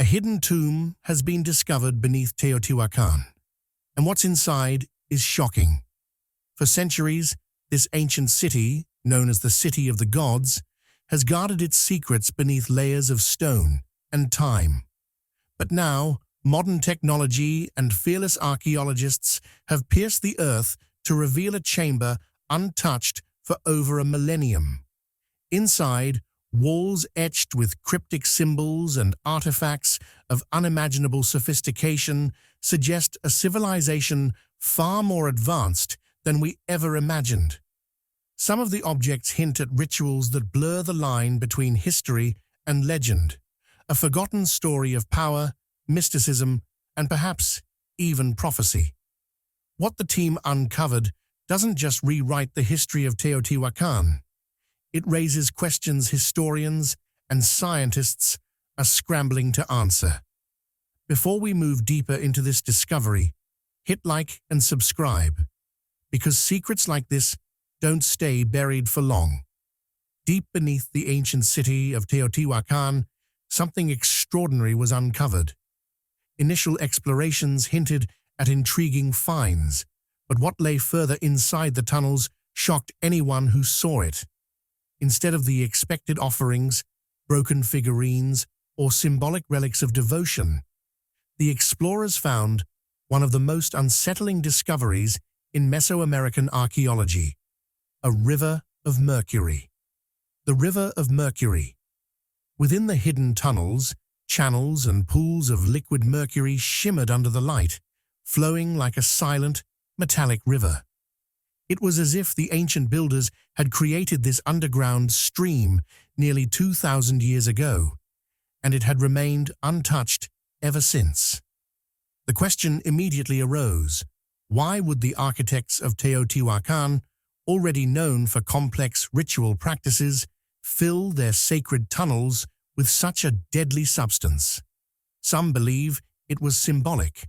hidden tomb has been discovered beneath Teotihuacan, and what's inside is shocking. For centuries, this ancient city, known as the City of the Gods, has guarded its secrets beneath layers of stone and time. But now, modern technology and fearless archaeologists have pierced the earth to reveal a chamber untouched for over a millennium. Inside, walls etched with cryptic symbols and artifacts of unimaginable sophistication suggest a civilization far more advanced than we ever imagined. Some of the objects hint at rituals that blur the line between history and legend, a forgotten story of power, mysticism, and perhaps even prophecy. What the team uncovered doesn't just rewrite the history of Teotihuacan. It raises questions historians and scientists are scrambling to answer. Before we move deeper into this discovery, hit like and subscribe, because secrets like this don't stay buried for long. Deep beneath the ancient city of Teotihuacan, something extraordinary was uncovered. Initial explorations hinted at intriguing finds, but what lay further inside the tunnels shocked anyone who saw it. Instead of the expected offerings, broken figurines, or symbolic relics of devotion, the explorers found one of the most unsettling discoveries in Mesoamerican archaeology: a river of mercury. The River of Mercury. Within the hidden tunnels, channels and pools of liquid mercury shimmered under the light, flowing like a silent, metallic river. It was as if the ancient builders had created this underground stream nearly 2,000 years ago, and it had remained untouched ever since. The question immediately arose: why would the architects of Teotihuacan, already known for complex ritual practices, fill their sacred tunnels with such a deadly substance? Some believe it was symbolic.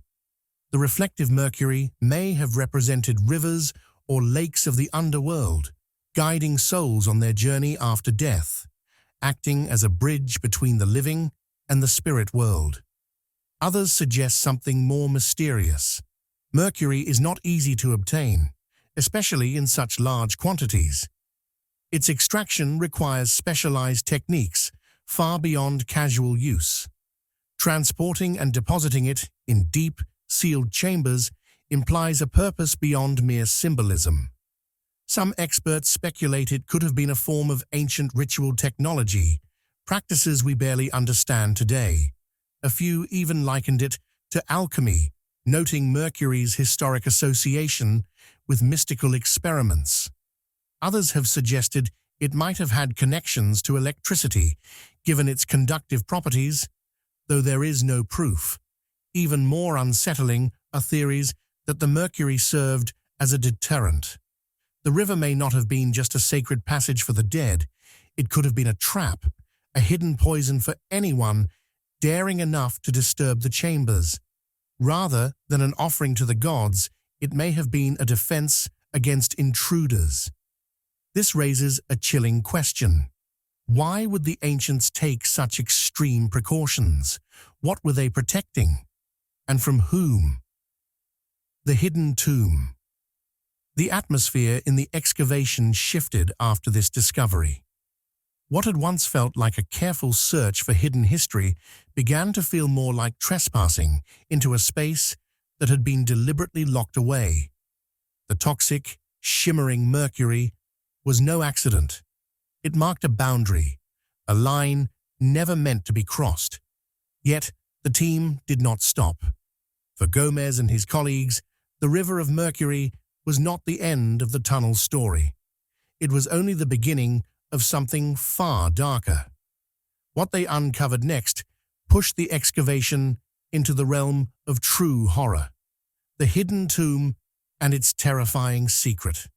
The reflective mercury may have represented rivers or lakes of the underworld, guiding souls on their journey after death, acting as a bridge between the living and the spirit world. Others suggest something more mysterious. Mercury is not easy to obtain, especially in such large quantities. Its extraction requires specialized techniques far beyond casual use. Transporting and depositing it in deep, sealed chambers implies a purpose beyond mere symbolism. Some experts speculate it could have been a form of ancient ritual technology, practices we barely understand today. A few even likened it to alchemy, noting Mercury's historic association with mystical experiments. Others have suggested it might have had connections to electricity, given its conductive properties, though there is no proof. Even more unsettling are theories that the mercury served as a deterrent. The river may not have been just a sacred passage for the dead. It could have been a trap, a hidden poison for anyone daring enough to disturb the chambers. Rather than an offering to the gods, it may have been a defense against intruders. This raises a chilling question. Why would the ancients take such extreme precautions? What were they protecting? And from whom? The hidden tomb. The atmosphere in the excavation shifted after this discovery. What had once felt like a careful search for hidden history began to feel more like trespassing into a space that had been deliberately locked away. The toxic, shimmering mercury was no accident. It marked a boundary, a line never meant to be crossed. Yet, the team did not stop. For Gomez and his colleagues, the River of Mercury was not the end of the tunnel's story. It was only the beginning of something far darker. What they uncovered next pushed the excavation into the realm of true horror, the hidden tomb and its terrifying secret.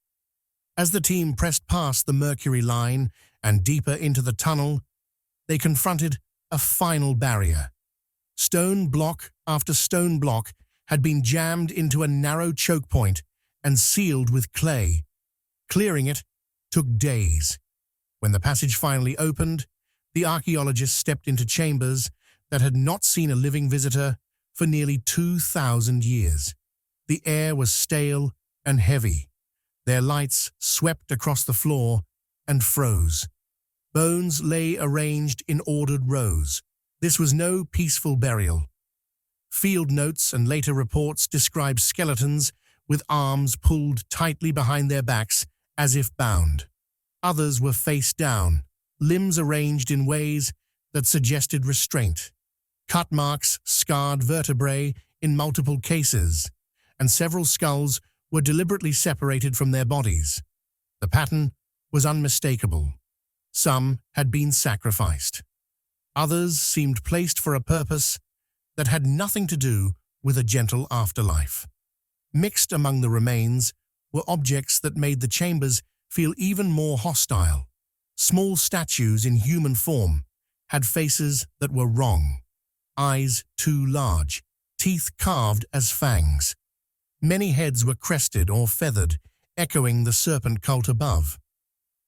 As the team pressed past the mercury line and deeper into the tunnel, they confronted a final barrier. Stone block after stone block had been jammed into a narrow choke point and sealed with clay. Clearing it took days. When the passage finally opened, the archaeologists stepped into chambers that had not seen a living visitor for nearly 2,000 years. The air was stale and heavy. Their lights swept across the floor and froze. Bones lay arranged in ordered rows. This was no peaceful burial. Field notes and later reports described skeletons with arms pulled tightly behind their backs as if bound. Others were face down, limbs arranged in ways that suggested restraint. Cut marks scarred vertebrae in multiple cases, and several skulls were deliberately separated from their bodies. The pattern was unmistakable. Some had been sacrificed. Others seemed placed for a purpose that had nothing to do with a gentle afterlife. Mixed among the remains were objects that made the chambers feel even more hostile. Small statues in human form had faces that were wrong, eyes too large, teeth carved as fangs. Many heads were crested or feathered, echoing the serpent cult above.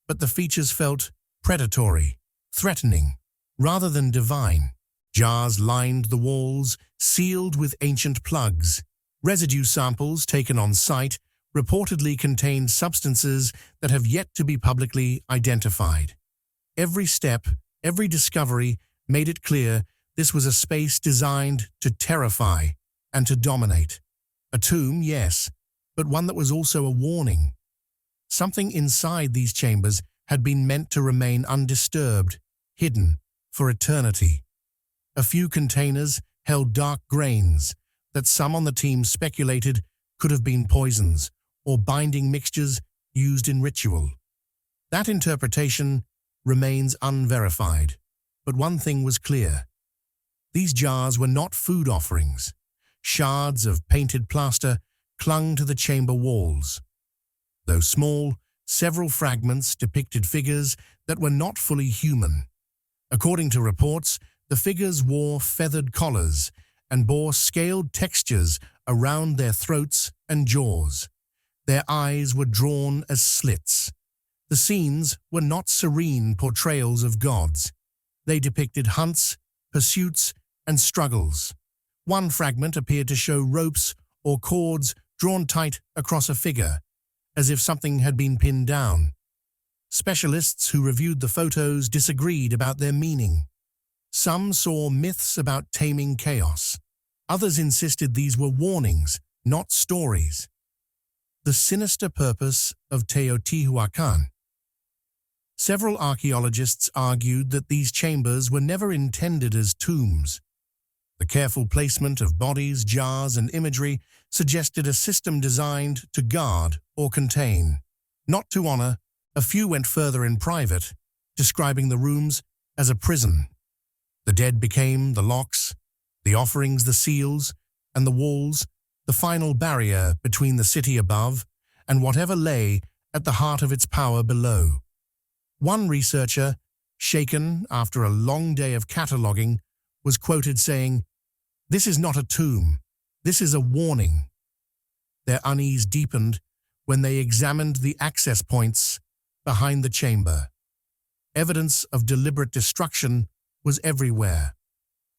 But the features felt predatory, threatening, rather than divine. Jars lined the walls, sealed with ancient plugs. Residue samples taken on site reportedly contained substances that have yet to be publicly identified. Every step, every discovery made it clear this was a space designed to terrify and to dominate. A tomb, yes, but one that was also a warning. Something inside these chambers had been meant to remain undisturbed, hidden for eternity. A few containers held dark grains that some on the team speculated could have been poisons or binding mixtures used in ritual. That interpretation remains unverified, but one thing was clear. These jars were not food offerings. Shards of painted plaster clung to the chamber walls. Though small, several fragments depicted figures that were not fully human. According to reports, the figures wore feathered collars and bore scaled textures around their throats and jaws. Their eyes were drawn as slits. The scenes were not serene portrayals of gods. They depicted hunts, pursuits, and struggles. One fragment appeared to show ropes or cords drawn tight across a figure, as if something had been pinned down. Specialists who reviewed the photos disagreed about their meaning. Some saw myths about taming chaos. Others insisted these were warnings, not stories. The sinister purpose of Teotihuacan. Several archaeologists argued that these chambers were never intended as tombs. The careful placement of bodies, jars, and imagery suggested a system designed to guard or contain, not to honor. A few went further in private, describing the rooms as a prison. The dead became the locks, the offerings the seals, and the walls the final barrier between the city above and whatever lay at the heart of its power below. One researcher, shaken after a long day of cataloging, was quoted saying, "This is not a tomb, this is a warning." Their unease deepened when they examined the access points behind the chamber. Evidence of deliberate destruction was everywhere.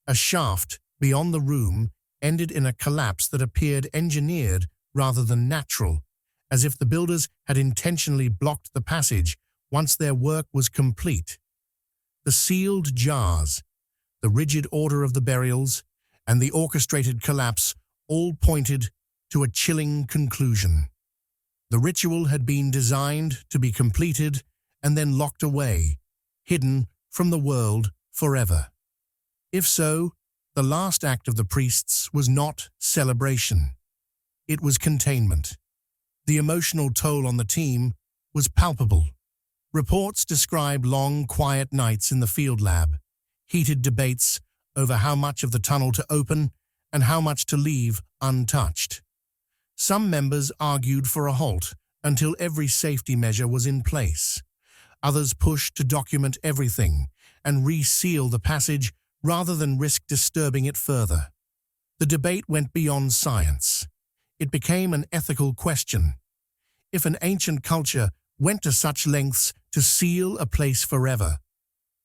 A shaft beyond the room ended in a collapse that appeared engineered rather than natural, as if the builders had intentionally blocked the passage once their work was complete. The sealed jars, the rigid order of the burials, and the orchestrated collapse all pointed to a chilling conclusion. The ritual had been designed to be completed and then locked away, hidden from the world forever. If so, the last act of the priests was not celebration. It was containment. The emotional toll on the team was palpable. Reports describe long, quiet nights in the field lab, heated debates over how much of the tunnel to open and how much to leave untouched. Some members argued for a halt until every safety measure was in place. Others pushed to document everything and reseal the passage rather than risk disturbing it further. The debate went beyond science. It became an ethical question. If an ancient culture went to such lengths to seal a place forever,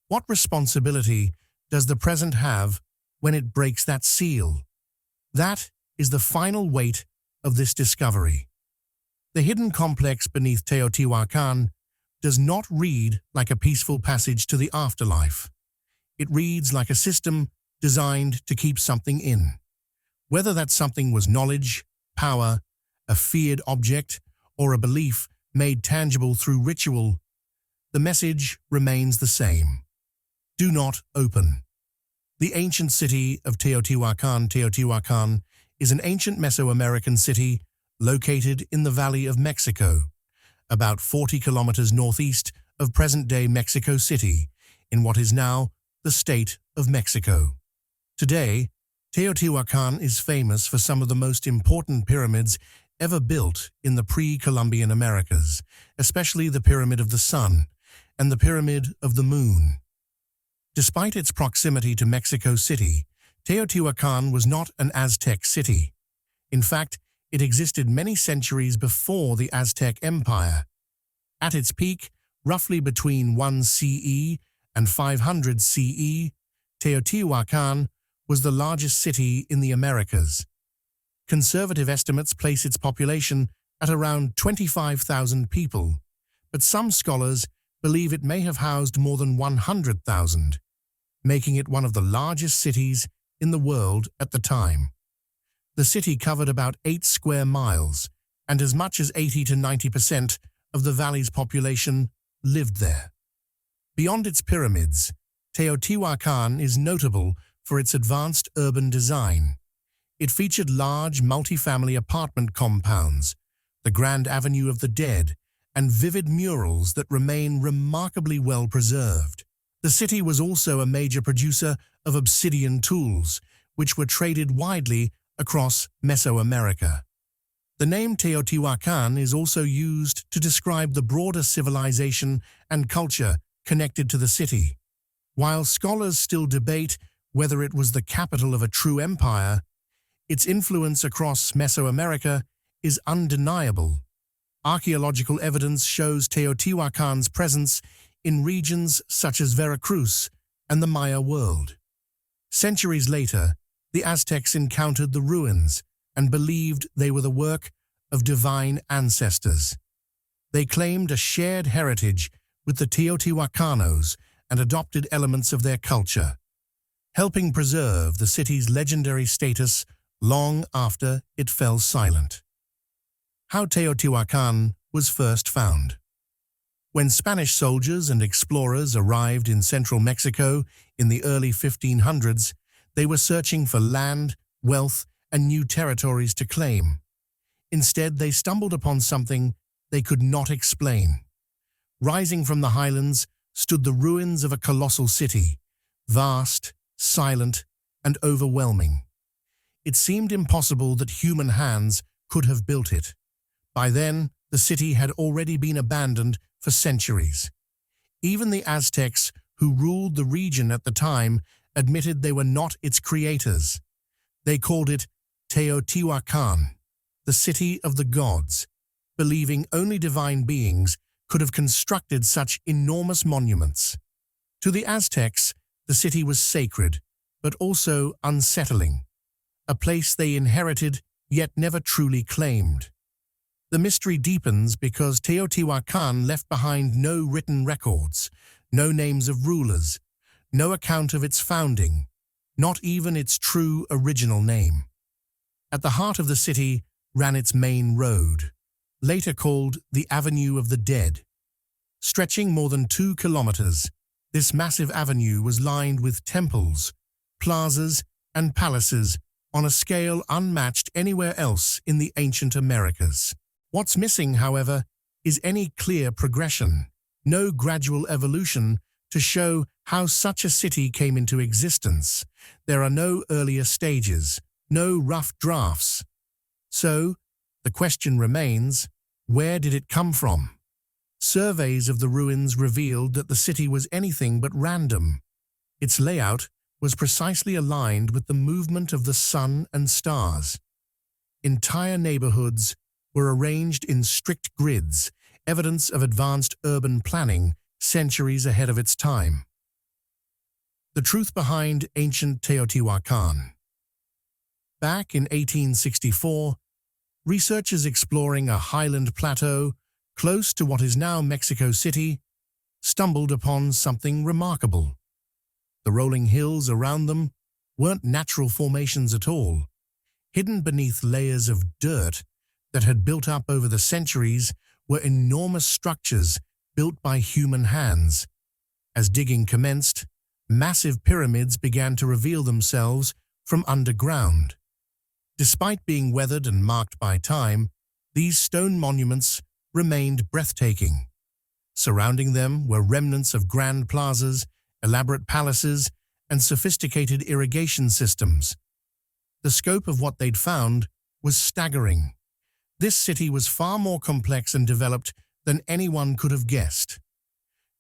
what responsibility does the present have when it breaks that seal. That is the final weight of this discovery. The hidden complex beneath Teotihuacan does not read like a peaceful passage to the afterlife. It reads like a system designed to keep something in. Whether that something was knowledge, power, a feared object, or a belief made tangible through ritual, the message remains the same. Do not open. The ancient city of Teotihuacan is an ancient Mesoamerican city located in the Valley of Mexico, about 40 kilometers northeast of present-day Mexico City, in what is now the state of Mexico. Today, Teotihuacan is famous for some of the most important pyramids ever built in the pre-Columbian Americas, especially the Pyramid of the Sun and the Pyramid of the Moon. Despite its proximity to Mexico City, Teotihuacan was not an Aztec city. In fact, it existed many centuries before the Aztec Empire. At its peak, roughly between 1 CE and 500 CE, Teotihuacan was the largest city in the Americas. Conservative estimates place its population at around 25,000 people, but some scholars believe it may have housed more than 100,000, making it one of the largest cities in the world at the time. The city covered about 8 square miles, and as much as 80 to 90% of the valley's population lived there. Beyond its pyramids, Teotihuacan is notable for its advanced urban design. It featured large multi-family apartment compounds, the Grand Avenue of the Dead, and vivid murals that remain remarkably well preserved. The city was also a major producer of obsidian tools, which were traded widely across Mesoamerica. The name Teotihuacan is also used to describe the broader civilization and culture connected to the city. While scholars still debate whether it was the capital of a true empire, its influence across Mesoamerica is undeniable. Archaeological evidence shows Teotihuacan's presence in regions such as Veracruz and the Maya world. Centuries later, the Aztecs encountered the ruins and believed they were the work of divine ancestors. They claimed a shared heritage with the Teotihuacanos and adopted elements of their culture, helping preserve the city's legendary status long after it fell silent. How Teotihuacan was first found. When Spanish soldiers and explorers arrived in central Mexico in the early 1500s, they were searching for land, wealth, and new territories to claim. Instead, they stumbled upon something they could not explain. Rising from the highlands stood the ruins of a colossal city, vast, silent, and overwhelming. It seemed impossible that human hands could have built it. By then, the city had already been abandoned for centuries. Even the Aztecs, who ruled the region at the time, admitted they were not its creators. They called it Teotihuacan, the city of the gods, believing only divine beings could have constructed such enormous monuments. To the Aztecs, the city was sacred, but also unsettling, a place they inherited yet never truly claimed. The mystery deepens because Teotihuacan left behind no written records, no names of rulers, no account of its founding, not even its true original name. At the heart of the city ran its main road, later called the Avenue of the Dead. Stretching more than 2 kilometers, this massive avenue was lined with temples, plazas, and palaces on a scale unmatched anywhere else in the ancient Americas. What's missing, however, is any clear progression, no gradual evolution to show how such a city came into existence. There are no earlier stages, no rough drafts. So, the question remains, where did it come from? Surveys of the ruins revealed that the city was anything but random. Its layout was precisely aligned with the movement of the sun and stars. Entire neighborhoods were arranged in strict grids, evidence of advanced urban planning centuries ahead of its time. The truth behind ancient Teotihuacan. Back in 1864, researchers exploring a highland plateau close to what is now Mexico City stumbled upon something remarkable. The rolling hills around them weren't natural formations at all. Hidden beneath layers of dirt that had built up over the centuries were enormous structures built by human hands. As digging commenced, massive pyramids began to reveal themselves from underground. Despite being weathered and marked by time, these stone monuments remained breathtaking. Surrounding them were remnants of grand plazas, elaborate palaces, and sophisticated irrigation systems. The scope of what they'd found was staggering. This city was far more complex and developed than anyone could have guessed.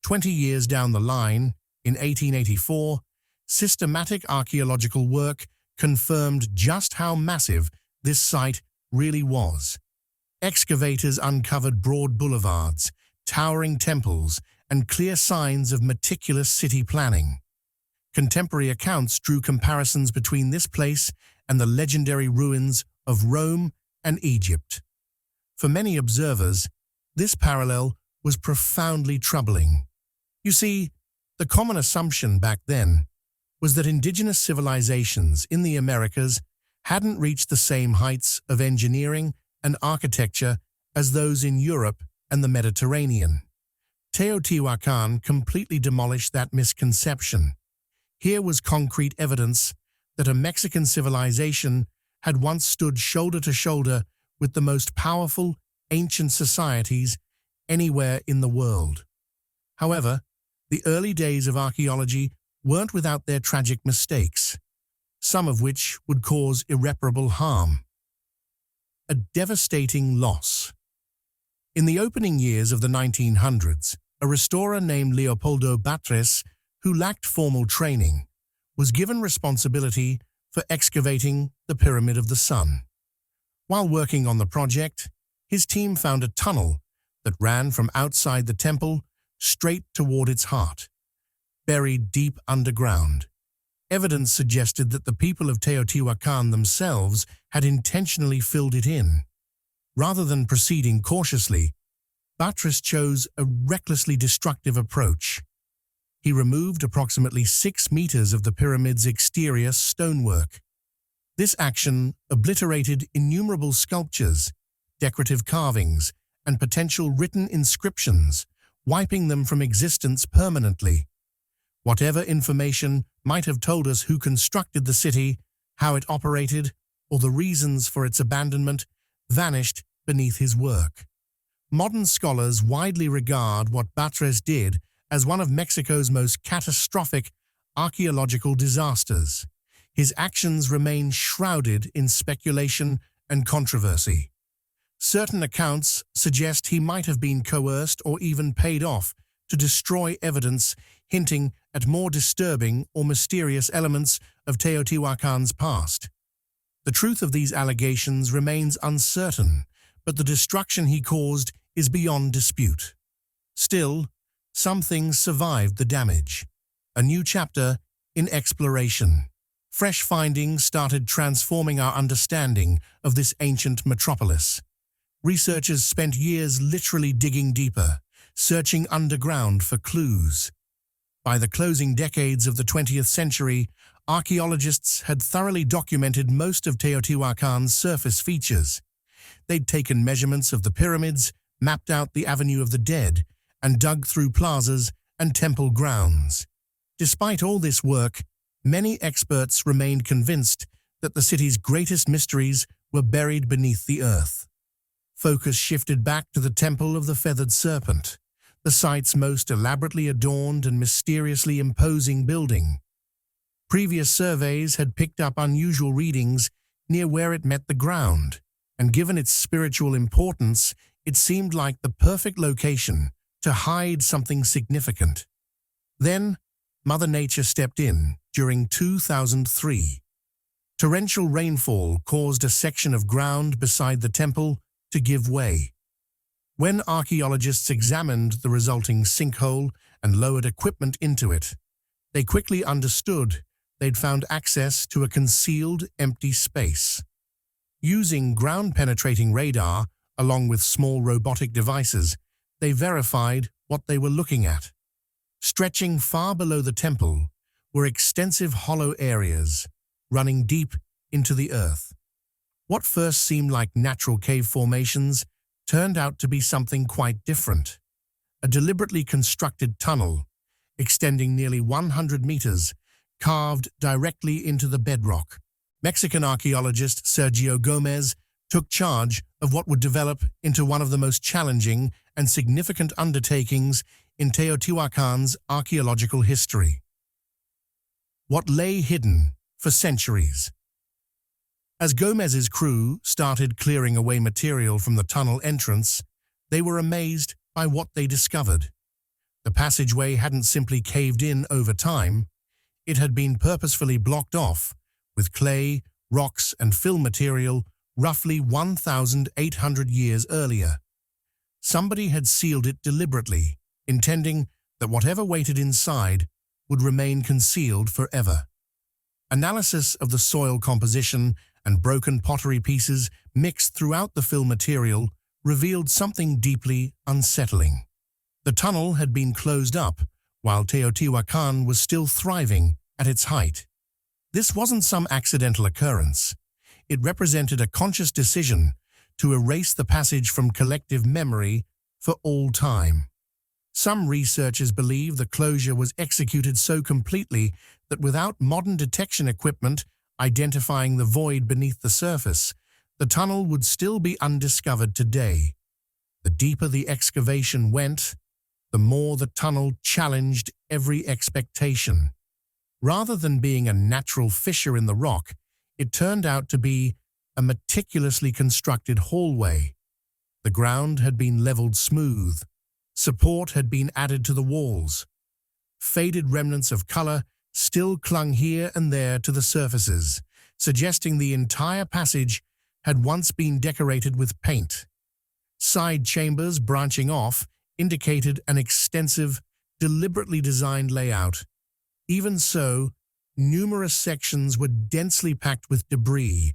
20 years down the line, in 1884, systematic archaeological work confirmed just how massive this site really was. Excavators uncovered broad boulevards, towering temples, and clear signs of meticulous city planning. Contemporary accounts drew comparisons between this place and the legendary ruins of Rome and Egypt. For many observers, this parallel was profoundly troubling. You see, the common assumption back then was that indigenous civilizations in the Americas hadn't reached the same heights of engineering and architecture as those in Europe and the Mediterranean. Teotihuacan completely demolished that misconception. Here was concrete evidence that a Mexican civilization had once stood shoulder to shoulder with the most powerful ancient societies anywhere in the world. However, the early days of archaeology weren't without their tragic mistakes, some of which would cause irreparable harm. A devastating loss. In the opening years of the 1900s, a restorer named Leopoldo Batres, who lacked formal training, was given responsibility for excavating the Pyramid of the Sun. While working on the project, his team found a tunnel that ran from outside the temple straight toward its heart, buried deep underground. Evidence suggested that the people of Teotihuacan themselves had intentionally filled it in. Rather than proceeding cautiously, Batres chose a recklessly destructive approach. He removed approximately 6 meters of the pyramid's exterior stonework. This action obliterated innumerable sculptures, decorative carvings, and potential written inscriptions, wiping them from existence permanently. Whatever information might have told us who constructed the city, how it operated, or the reasons for its abandonment, vanished beneath his work. Modern scholars widely regard what Batres did as one of Mexico's most catastrophic archaeological disasters. His actions remain shrouded in speculation and controversy. Certain accounts suggest he might have been coerced or even paid off to destroy evidence hinting at more disturbing or mysterious elements of Teotihuacan's past. The truth of these allegations remains uncertain, but the destruction he caused is beyond dispute. Still, some things survived the damage. A new chapter in exploration. Fresh findings started transforming our understanding of this ancient metropolis. Researchers spent years literally digging deeper, searching underground for clues. By the closing decades of the 20th century, archaeologists had thoroughly documented most of Teotihuacan's surface features. They'd taken measurements of the pyramids, mapped out the Avenue of the Dead, and dug through plazas and temple grounds. Despite all this work, many experts remained convinced that the city's greatest mysteries were buried beneath the earth. Focus shifted back to the Temple of the Feathered Serpent, the site's most elaborately adorned and mysteriously imposing building. Previous surveys had picked up unusual readings near where it met the ground, and given its spiritual importance, it seemed like the perfect location to hide something significant. Then, Mother Nature stepped in during 2003. Torrential rainfall caused a section of ground beside the temple to give way. When archaeologists examined the resulting sinkhole and lowered equipment into it, They quickly understood they'd found access to a concealed, empty space. Using ground-penetrating radar, along with small robotic devices, they verified what they were looking at. Stretching far below the temple were extensive hollow areas, running deep into the earth. What first seemed like natural cave formations turned out to be something quite different. A deliberately constructed tunnel, extending nearly 100 meters, carved directly into the bedrock. Mexican archaeologist Sergio Gomez took charge of what would develop into one of the most challenging and significant undertakings in Teotihuacan's archaeological history. What lay hidden for centuries? As Gomez's crew started clearing away material from the tunnel entrance, they were amazed by what they discovered. The passageway hadn't simply caved in over time, it had been purposefully blocked off with clay, rocks, and fill material roughly 1,800 years earlier. Somebody had sealed it deliberately, intending that whatever waited inside would remain concealed forever. Analysis of the soil composition and broken pottery pieces mixed throughout the fill material revealed something deeply unsettling. The tunnel had been closed up while Teotihuacan was still thriving at its height. This wasn't some accidental occurrence. It represented a conscious decision to erase the passage from collective memory for all time. Some researchers believe the closure was executed so completely that without modern detection equipment identifying the void beneath the surface, the tunnel would still be undiscovered today. The deeper the excavation went, the more the tunnel challenged every expectation. Rather than being a natural fissure in the rock, it turned out to be a meticulously constructed hallway. The ground had been leveled smooth. Support had been added to the walls. Faded remnants of color still clung here and there to the surfaces, suggesting the entire passage had once been decorated with paint. Side chambers branching off indicated an extensive, deliberately designed layout. Even so, numerous sections were densely packed with debris,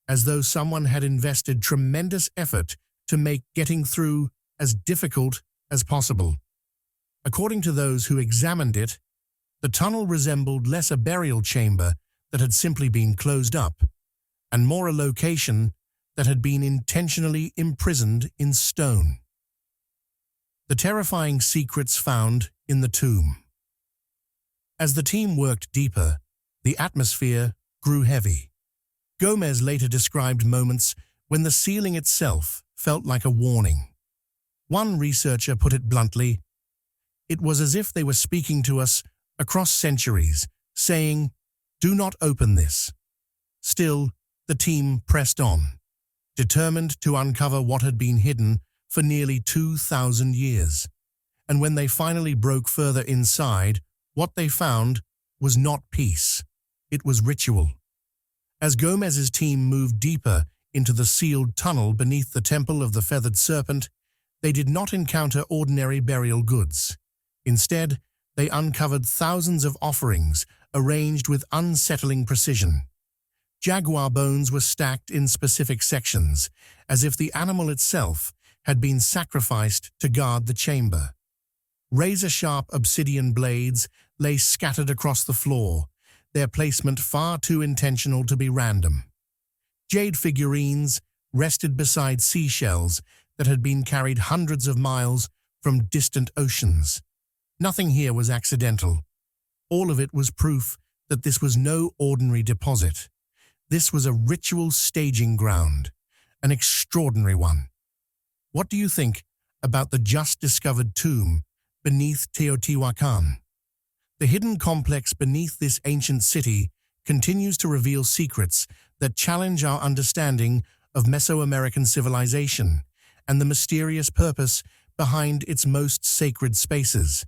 as though someone had invested tremendous effort to make getting through as difficult as possible. According to those who examined it, the tunnel resembled less a burial chamber that had simply been closed up, and more a location that had been intentionally imprisoned in stone. The terrifying secrets found in the tomb. As the team worked deeper, the atmosphere grew heavy. Gomez later described moments when the ceiling itself felt like a warning. One researcher put it bluntly, "It was as if they were speaking to us across centuries, saying, 'Do not open this.'" Still, the team pressed on, determined to uncover what had been hidden for nearly 2,000 years. And when they finally broke further inside, what they found was not peace, it was ritual. As Gomez's team moved deeper into the sealed tunnel beneath the Temple of the Feathered Serpent, they did not encounter ordinary burial goods. Instead, they uncovered thousands of offerings arranged with unsettling precision. Jaguar bones were stacked in specific sections, as if the animal itself had been sacrificed to guard the chamber. Razor-sharp obsidian blades lay scattered across the floor, their placement far too intentional to be random. Jade figurines rested beside seashells that had been carried hundreds of miles from distant oceans. Nothing here was accidental. All of it was proof that this was no ordinary deposit. This was a ritual staging ground, an extraordinary one. What do you think about the just-discovered tomb beneath Teotihuacan? The hidden complex beneath this ancient city continues to reveal secrets that challenge our understanding of Mesoamerican civilization and the mysterious purpose behind its most sacred spaces.